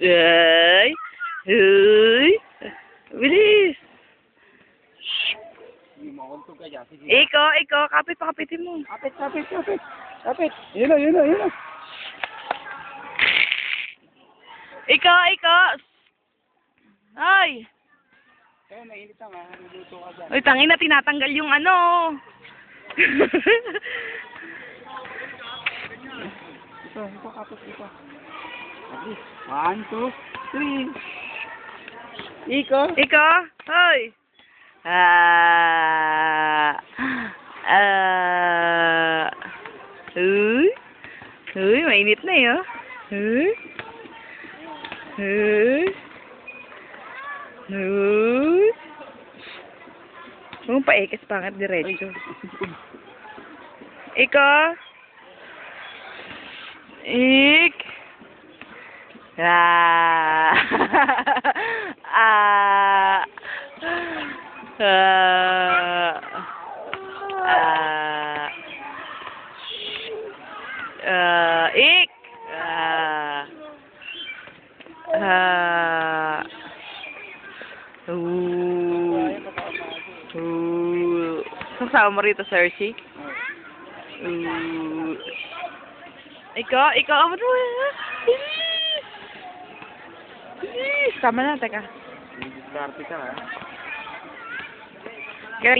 Ay. Uy. Bilis. Iko, kapit pa, kapitin mo. Kapit. Yun na. Iko. Ay. Mainit na nga. Niluluto ka dyan. Uy, tangin na, tinatanggal yung ano. Ito, kapit dito. 1, 2, 3. Iko, hoy. Uy, mainit na yun. Uy. Huwag paikis pangit diretso. Iko. Ik. Ik. Kasama mo rito, Cersei? Ikaw, abot mo. Tama na, teka. Diskarte ka, ha? Picture.